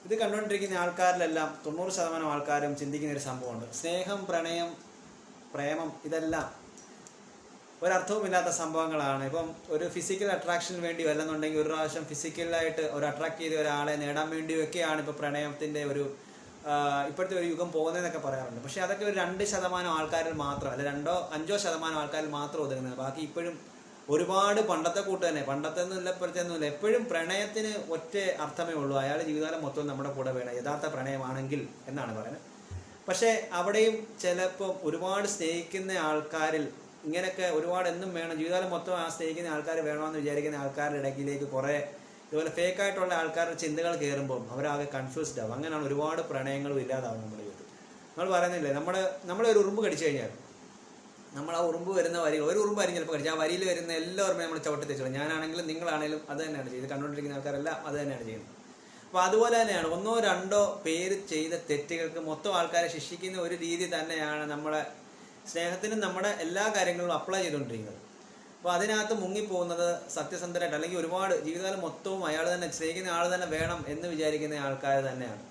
ഇത് കണ്ടുകൊണ്ടിരിക്കുന്ന ആൾക്കാരിലെല്ലാം 90% ആൾക്കാരും ചിന്തിക്കുന്ന ഒരു സംഭവമുണ്ട്. സ്നേഹം, പ്രണയം, പ്രേമം ഇതെല്ലാം ഒരർത്ഥവുമില്ലാത്ത സംഭവങ്ങളാണ്. ഇപ്പം ഒരു ഫിസിക്കൽ അട്രാക്ഷന് വേണ്ടി വല്ലെന്നുണ്ടെങ്കിൽ ഒരു പ്രാവശ്യം ഫിസിക്കലായിട്ട് ഒരു അട്രാക്ട് ചെയ്ത ഒരാളെ നേടാൻ വേണ്ടിയൊക്കെയാണ് ഇപ്പോൾ പ്രണയത്തിൻ്റെ ഇപ്പോഴത്തെ ഒരു യുഗം പോകുന്നതെന്നൊക്കെ പറയാറുണ്ട്. പക്ഷെ അതൊക്കെ ഒരു 2% ആൾക്കാരിൽ മാത്രം, അല്ല 2-5% ആൾക്കാരിൽ മാത്രം ഒതുങ്ങുന്നത്. ബാക്കി ഇപ്പോഴും ഒരുപാട് പണ്ടത്തെ കൂട്ട് തന്നെ, പണ്ടത്തെ ഒന്നുമില്ല ഇപ്പോഴത്തെ ഒന്നുമില്ല. എപ്പോഴും പ്രണയത്തിന് ഒറ്റ അർത്ഥമേ ഉള്ളൂ, അയാൾ ജീവിതകാലം മൊത്തം നമ്മുടെ കൂടെ വേണം, യഥാർത്ഥ പ്രണയമാണെങ്കിൽ എന്നാണ് പറയുന്നത്. പക്ഷേ അവിടെയും ചിലപ്പോൾ ഒരുപാട് സ്നേഹിക്കുന്ന ആൾക്കാരിൽ ഇങ്ങനെയൊക്കെ ഒരുപാട് എന്നും വേണം, ജീവിതകാലം മൊത്തം ആ സ്നേഹിക്കുന്ന ആൾക്കാർ വേണമെന്ന് വിചാരിക്കുന്ന ആൾക്കാരുടെ ഇടയ്ക്കിലേക്ക് കുറേ ഇതുപോലെ ഫേക്കായിട്ടുള്ള ആൾക്കാരുടെ ചിന്തകൾ കയറുമ്പം അവരാകെ കൺഫ്യൂസ്ഡ് ആവും. അങ്ങനെയാണ് ഒരുപാട് പ്രണയങ്ങളും ഇല്ലാതാവും നമ്മുടെ ജീവിതത്തിൽ. നമ്മൾ പറയുന്നില്ലേ, നമ്മളെ ഒരു ഉറുമ്പ് കടിച്ചു കഴിഞ്ഞാൽ നമ്മൾ ആ ഉറുമ്പ് വരുന്ന വരികൾ, ഒരു ഉറുമ്പായിരിക്കും ചിലപ്പോൾ കടിച്ചു, ആ വരിയിൽ വരുന്ന എല്ലാവരും നമ്മൾ ചവിട്ടി തെച്ചോളും. ഞാനാണെങ്കിലും നിങ്ങളാണെങ്കിലും അത് തന്നെയാണ് ചെയ്യുന്നത്, കണ്ടുകൊണ്ടിരിക്കുന്ന ആൾക്കാരെല്ലാം അത് തന്നെയാണ് ചെയ്യുന്നത്. അപ്പോൾ അതുപോലെ തന്നെയാണ് 1-2 പേര് ചെയ്ത തെറ്റുകൾക്ക് മൊത്തം ആൾക്കാരെ ശിക്ഷിക്കുന്ന ഒരു രീതി തന്നെയാണ് നമ്മളെ സ്നേഹത്തിനും നമ്മുടെ എല്ലാ കാര്യങ്ങളും അപ്ലൈ ചെയ്തുകൊണ്ടിരിക്കുന്നത്. അപ്പോൾ അതിനകത്ത് മുങ്ങിപ്പോകുന്നത് സത്യസന്ധരായിട്ട്, അല്ലെങ്കിൽ ഒരുപാട് ജീവിതകാലം മൊത്തവും അയാൾ തന്നെ സ്നേഹിക്കുന്ന ആൾ തന്നെ വേണം എന്ന് വിചാരിക്കുന്ന ആൾക്കാർ തന്നെയാണ്.